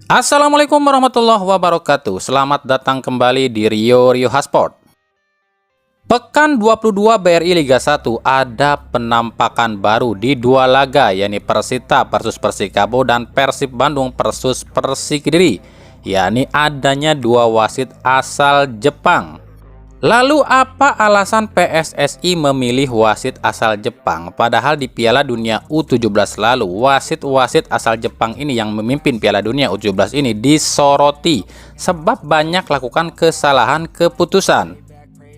Assalamualaikum warahmatullahi wabarakatuh. Selamat datang kembali di Rio Hasport. Pekan 22 BRI Liga 1 ada penampakan baru di dua laga, yakni Persita versus Persikabo dan Persib Bandung versus Persik Kediri, yakni adanya dua wasit asal Jepang. Lalu apa alasan PSSI memilih wasit asal Jepang? Padahal di Piala Dunia U17 lalu, wasit-wasit asal Jepang ini yang memimpin Piala Dunia U17 ini disoroti sebab banyak lakukan kesalahan keputusan.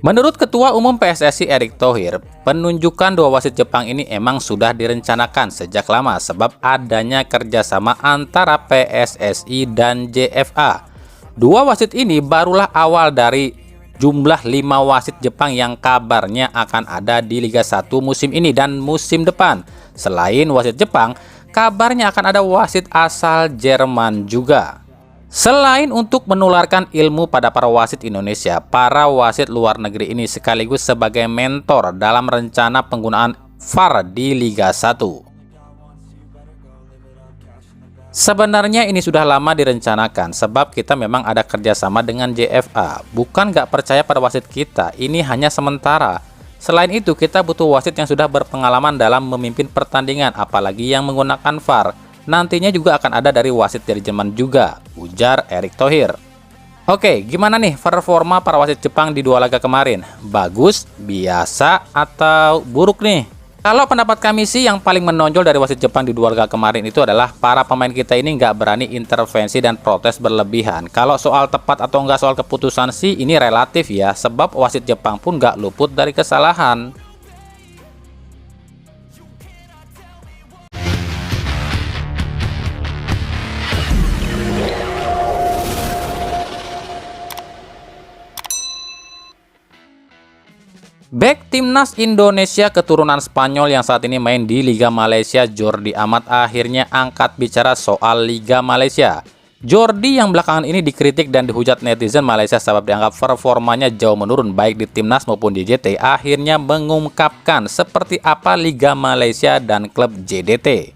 Menurut Ketua Umum PSSI Erick Thohir, penunjukan dua wasit Jepang ini emang sudah direncanakan sejak lama sebab adanya kerjasama antara PSSI dan JFA. Dua wasit ini barulah awal dari jumlah 5 wasit Jepang yang kabarnya akan ada di Liga 1 musim ini dan musim depan. Selain wasit Jepang, kabarnya akan ada wasit asal Jerman juga. Selain untuk menularkan ilmu pada para wasit Indonesia, para wasit luar negeri ini sekaligus sebagai mentor dalam rencana penggunaan VAR di Liga 1. Sebenarnya ini sudah lama direncanakan sebab kita memang ada kerjasama dengan JFA. Bukan nggak percaya pada wasit kita, ini hanya sementara. Selain itu kita butuh wasit yang sudah berpengalaman dalam memimpin pertandingan, apalagi yang menggunakan VAR. Nantinya juga akan ada dari wasit dari Jerman juga, ujar Erick Thohir. Oke, gimana nih performa para wasit Jepang di dua laga kemarin? Bagus, biasa, atau buruk nih? Kalau pendapat kami sih yang paling menonjol dari wasit Jepang di dua laga kemarin itu adalah para pemain kita ini nggak berani intervensi dan protes berlebihan. Kalau soal tepat atau nggak soal keputusan sih ini relatif ya, sebab wasit Jepang pun nggak luput dari kesalahan. Bek timnas Indonesia keturunan Spanyol yang saat ini main di Liga Malaysia, Jordi Amat akhirnya angkat bicara soal Liga Malaysia. Jordi yang belakangan ini dikritik dan dihujat netizen Malaysia sebab dianggap performanya jauh menurun baik di timnas maupun di JT, akhirnya mengungkapkan seperti apa Liga Malaysia dan klub JDT.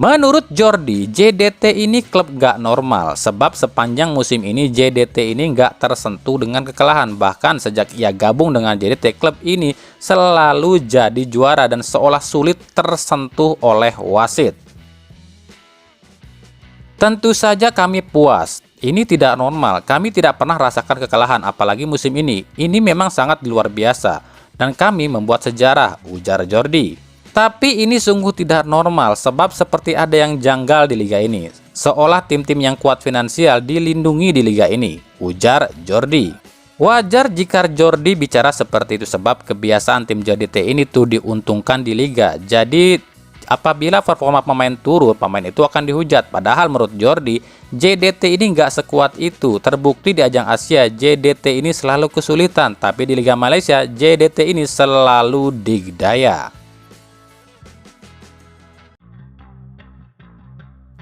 Menurut Jordi, JDT ini klub gak normal sebab sepanjang musim ini JDT ini gak tersentuh dengan kekalahan. Bahkan sejak ia gabung dengan JDT, klub ini selalu jadi juara dan seolah sulit tersentuh oleh wasit. Tentu saja kami puas. Ini tidak normal, kami tidak pernah rasakan kekalahan apalagi musim ini. Ini memang sangat luar biasa dan kami membuat sejarah, ujar Jordi. Tapi ini sungguh tidak normal sebab seperti ada yang janggal di liga ini. Seolah tim-tim yang kuat finansial dilindungi di liga ini, ujar Jordi. Wajar jika Jordi bicara seperti itu sebab kebiasaan tim JDT ini tuh diuntungkan di liga. Jadi apabila performa pemain turun, pemain itu akan dihujat. Padahal menurut Jordi, JDT ini nggak sekuat itu. Terbukti di ajang Asia, JDT ini selalu kesulitan. Tapi di Liga Malaysia, JDT ini selalu digdaya.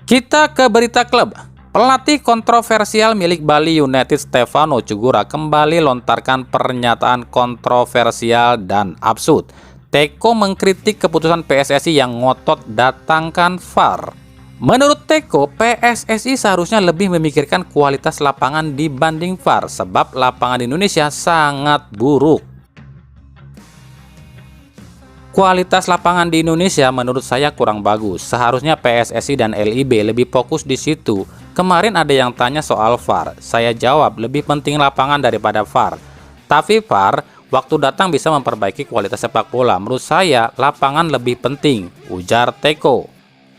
Kita ke berita klub. Pelatih kontroversial milik Bali United Stefano Cugura kembali lontarkan pernyataan kontroversial dan absurd. Teko mengkritik keputusan PSSI yang ngotot datangkan VAR. Menurut Teko, PSSI seharusnya lebih memikirkan kualitas lapangan dibanding VAR sebab lapangan di Indonesia sangat buruk. Kualitas lapangan di Indonesia menurut saya kurang bagus. Seharusnya PSSI dan LIB lebih fokus di situ. Kemarin ada yang tanya soal VAR. Saya jawab lebih penting lapangan daripada VAR. Tapi VAR waktu datang bisa memperbaiki kualitas sepak bola. Menurut saya lapangan lebih penting, ujar Teko.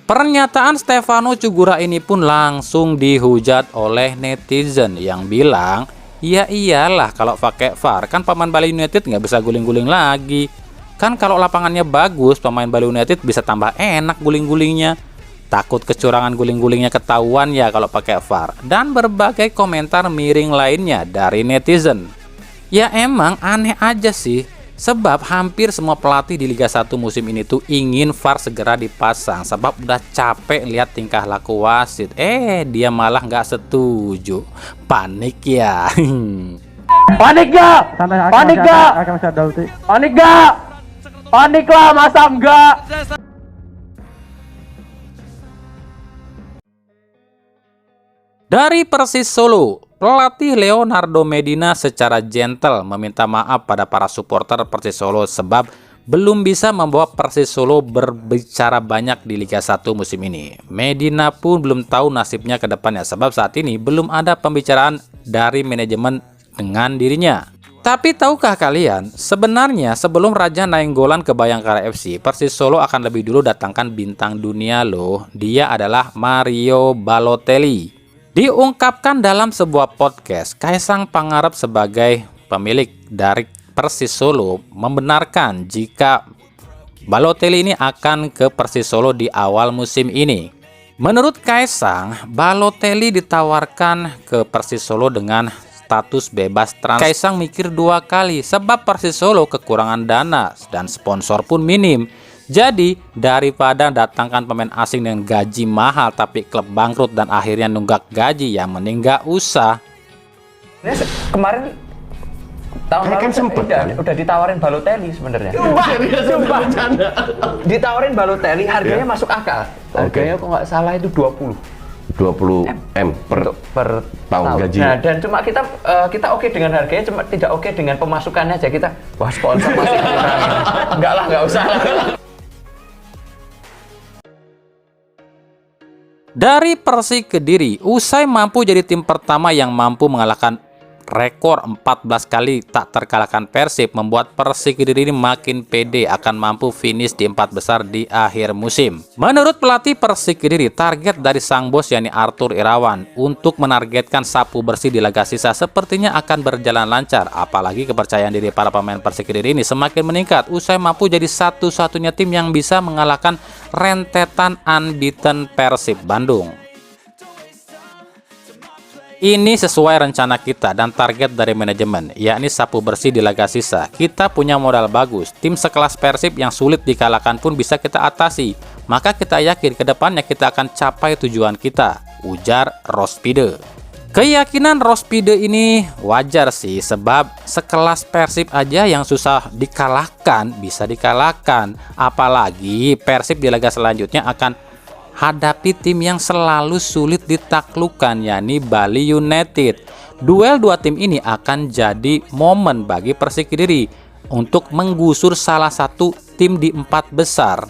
Pernyataan Stefano Cugura ini pun langsung dihujat oleh netizen yang bilang, ya iyalah kalau pakai VAR kan pemain Bali United nggak bisa guling-guling lagi. Kan kalau lapangannya bagus, pemain Bali United bisa tambah enak guling-gulingnya. Takut kecurangan guling-gulingnya ketahuan ya kalau pakai VAR. Dan berbagai komentar miring lainnya dari netizen. Ya emang aneh aja sih. Sebab hampir semua pelatih di Liga 1 musim ini tuh ingin VAR segera dipasang. Sebab udah capek lihat tingkah laku wasit. Dia malah nggak setuju. Panik ya. Panik gak? Panik gak? Panik gak? Panik lah, masa enggak? Dari Persis Solo, pelatih Leonardo Medina secara gentle meminta maaf pada para supporter Persis Solo sebab belum bisa membawa Persis Solo berbicara banyak di Liga 1 musim ini. Medina pun belum tahu nasibnya ke depannya sebab saat ini belum ada pembicaraan dari manajemen dengan dirinya. Tapi tahukah kalian, sebenarnya sebelum Raja Nainggolan ke Bayangkara FC, Persis Solo akan lebih dulu datangkan bintang dunia loh. Dia adalah Mario Balotelli. Diungkapkan dalam sebuah podcast, Kaisang Pangarep sebagai pemilik dari Persis Solo membenarkan jika Balotelli ini akan ke Persis Solo di awal musim ini. Menurut Kaisang, Balotelli ditawarkan ke Persis Solo dengan status bebas transfer. Kaisang mikir 2 kali sebab Persis Solo kekurangan dana dan sponsor pun minim. Jadi daripada datangkan pemain asing dengan gaji mahal tapi klub bangkrut dan akhirnya nunggak gaji, ya mending nggak usah. Kemarin tahun lalu kan sempet udah ditawarin Balotelli sebenarnya. Sumpah. Ditawarin Balotelli, harganya masuk akal. Harganya kok nggak salah itu 20 M per tahun gaji. Nah, dan cuma kita oke dengan harganya, cuma tidak oke dengan pemasukannya aja. Kita wah sponsor masih kurang. Enggak lah, nggak usah lah. Dari Persik Kediri, usai mampu jadi tim pertama yang mampu mengalahkan rekor 14 kali tak terkalahkan Persib, membuat Persik Kediri ini makin pede akan mampu finish di 4 besar di akhir musim. Menurut pelatih Persik Kediri, target dari sang bos yakni Arthur Irawan untuk menargetkan sapu bersih di laga sisa sepertinya akan berjalan lancar. Apalagi kepercayaan diri para pemain Persik Kediri ini semakin meningkat usai mampu jadi satu-satunya tim yang bisa mengalahkan rentetan unbeaten Persib Bandung. Ini sesuai rencana kita dan target dari manajemen, yakni sapu bersih di laga sisa. Kita punya modal bagus, tim sekelas Persib yang sulit dikalahkan pun bisa kita atasi. Maka kita yakin ke depannya kita akan capai tujuan kita, ujar Rospide. Keyakinan Rospide ini wajar sih, sebab sekelas Persib aja yang susah dikalahkan bisa dikalahkan. Apalagi Persib di laga selanjutnya akan hadapi tim yang selalu sulit ditaklukkan, yakni Bali United. Duel 2 tim ini akan jadi momen bagi Persik Kediri untuk menggusur salah satu tim di 4 besar.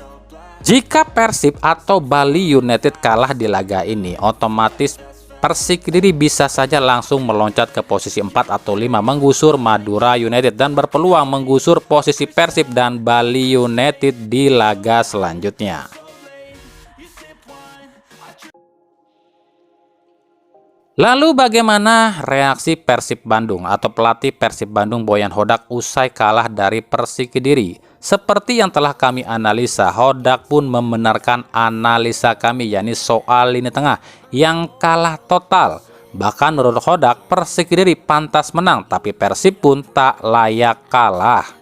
Jika Persib atau Bali United kalah di laga ini, otomatis Persik Kediri bisa saja langsung meloncat ke posisi 4 atau 5 menggusur Madura United dan berpeluang menggusur posisi Persib dan Bali United di laga selanjutnya. Lalu bagaimana reaksi Persib Bandung atau pelatih Persib Bandung Boyan Hodak usai kalah dari Persik Kediri? Seperti yang telah kami analisa, Hodak pun membenarkan analisa kami, yakni soal lini tengah yang kalah total. Bahkan menurut Hodak, Persik Kediri pantas menang, tapi Persib pun tak layak kalah.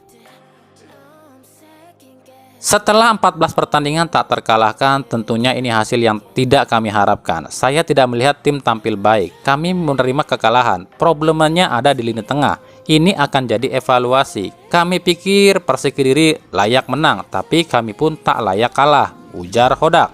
Setelah 14 pertandingan tak terkalahkan, tentunya ini hasil yang tidak kami harapkan. Saya tidak melihat tim tampil baik. Kami menerima kekalahan. Problemnya ada di lini tengah. Ini akan jadi evaluasi. Kami pikir Persik Kediri layak menang, tapi kami pun tak layak kalah, ujar Hodak.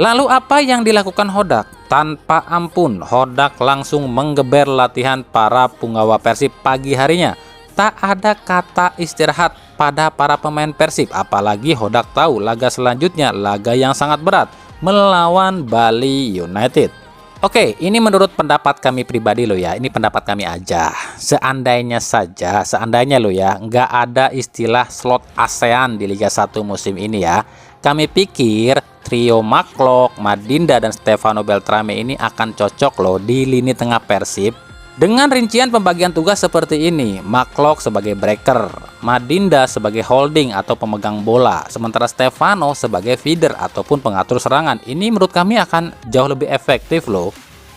Lalu apa yang dilakukan Hodak? Tanpa ampun, Hodak langsung menggeber latihan para punggawa Persib pagi harinya. Tak ada kata istirahat pada para pemain Persib, apalagi Hodak tahu laga selanjutnya laga yang sangat berat melawan Bali United. Oke, ini menurut pendapat kami pribadi loh ya, ini pendapat kami aja. Seandainya saja, seandainya loh ya, nggak ada istilah slot ASEAN di Liga 1 musim ini ya, kami pikir trio Maklok, Madinda, dan Stefano Beltrame ini akan cocok loh di lini tengah Persib. Dengan rincian pembagian tugas seperti ini, Maklok sebagai breaker, Madinda sebagai holding atau pemegang bola, sementara Stefano sebagai feeder ataupun pengatur serangan. Ini menurut kami akan jauh lebih efektif loh.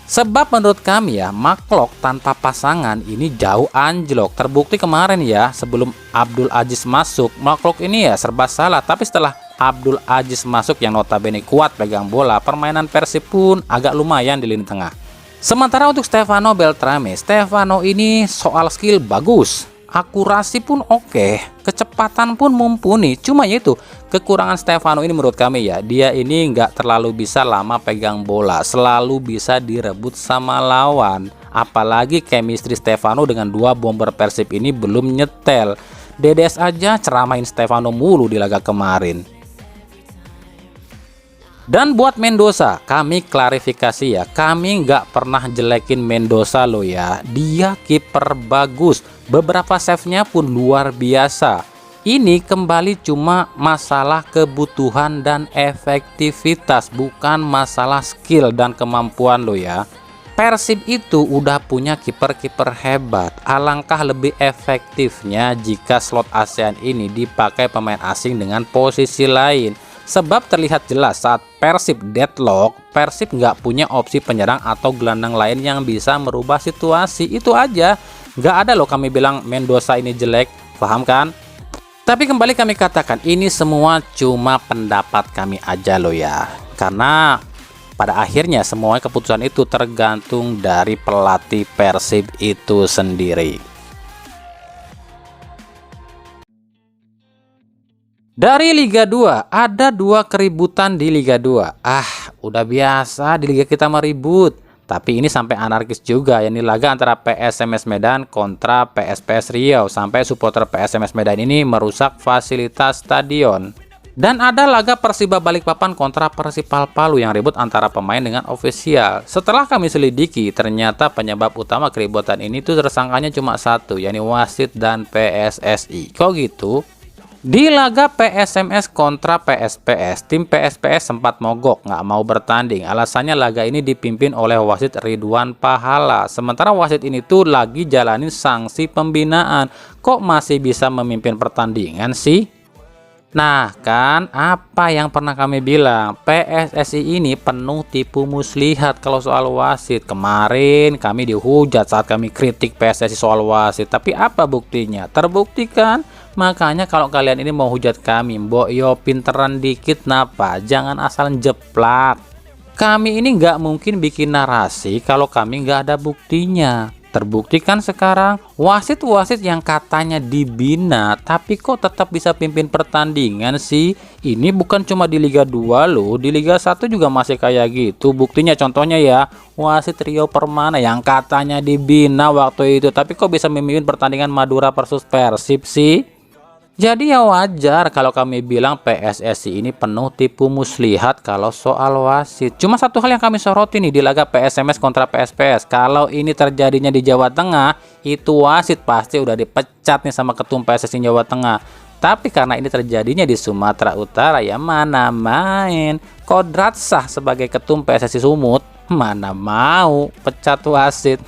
Sebab menurut kami ya, Maklok tanpa pasangan ini jauh anjlok. Terbukti kemarin ya, sebelum Abdul Aziz masuk, Maklok ini ya serba salah. Tapi setelah Abdul Aziz masuk yang notabene kuat pegang bola, permainan Persib pun agak lumayan di lini tengah. Sementara untuk Stefano Beltrame, Stefano ini soal skill bagus, akurasi pun oke, kecepatan pun mumpuni. Cuma itu kekurangan Stefano ini menurut kami ya, dia ini nggak terlalu bisa lama pegang bola, selalu bisa direbut sama lawan. Apalagi chemistry Stefano dengan dua bomber Persib ini belum nyetel. Dedes aja ceramain Stefano mulu di laga kemarin. Dan buat Mendoza, kami klarifikasi ya, kami nggak pernah jelekin Mendoza loh ya. Dia kiper bagus, beberapa save-nya pun luar biasa. Ini kembali cuma masalah kebutuhan dan efektivitas, bukan masalah skill dan kemampuan loh ya. Persib itu udah punya kiper-kiper hebat. Alangkah lebih efektifnya jika slot ASEAN ini dipakai pemain asing dengan posisi lain. Sebab terlihat jelas saat Persib deadlock, Persib nggak punya opsi penyerang atau gelandang lain yang bisa merubah situasi. Itu aja, nggak ada loh kami bilang Mendoza ini jelek, paham kan? Tapi kembali kami katakan, ini semua cuma pendapat kami aja loh ya. Karena pada akhirnya semua keputusan itu tergantung dari pelatih Persib itu sendiri. Dari Liga 2, ada dua keributan di Liga 2. Udah biasa di Liga kita meribut. Tapi ini sampai anarkis juga, yakni laga antara PSMS Medan kontra PSPS Riau. Sampai supporter PSMS Medan ini merusak fasilitas stadion. Dan ada laga Persiba Balikpapan kontra Persipal Palu yang ribut antara pemain dengan ofisial. Setelah kami selidiki, ternyata penyebab utama keributan ini tuh tersangkanya cuma satu, yakni wasit dan PSSI. Kok gitu? Di laga PSMS kontra PSPS, tim PSPS sempat mogok, nggak mau bertanding. Alasannya laga ini dipimpin oleh wasit Ridwan Pahala. Sementara wasit ini tuh lagi jalanin sanksi pembinaan. Kok masih bisa memimpin pertandingan sih? Nah kan, apa yang pernah kami bilang, PSSI ini penuh tipu muslihat kalau soal wasit. Kemarin kami dihujat saat kami kritik PSSI soal wasit. Tapi apa buktinya? Terbuktikan. Makanya kalau kalian ini mau hujat kami, mbok yo pinteran dikit napa, jangan asal jeplak. Kami ini nggak mungkin bikin narasi kalau kami nggak ada buktinya. Terbuktikan sekarang, wasit-wasit yang katanya dibina tapi kok tetap bisa pimpin pertandingan sih. Ini bukan cuma di Liga 2 loh, di Liga 1 juga masih kayak gitu. Buktinya contohnya ya, wasit Rio Permana yang katanya dibina waktu itu tapi kok bisa memimpin pertandingan Madura versus Persib sih. Jadi ya wajar kalau kami bilang PSSI ini penuh tipu muslihat kalau soal wasit. Cuma satu hal yang kami soroti nih di laga PSMS kontra PSPS. Kalau ini terjadinya di Jawa Tengah, itu wasit pasti udah dipecat nih sama ketum PSSI Jawa Tengah. Tapi karena ini terjadinya di Sumatera Utara, ya mana main. Kodrat sah sebagai ketum PSSI Sumut, mana mau pecat wasit.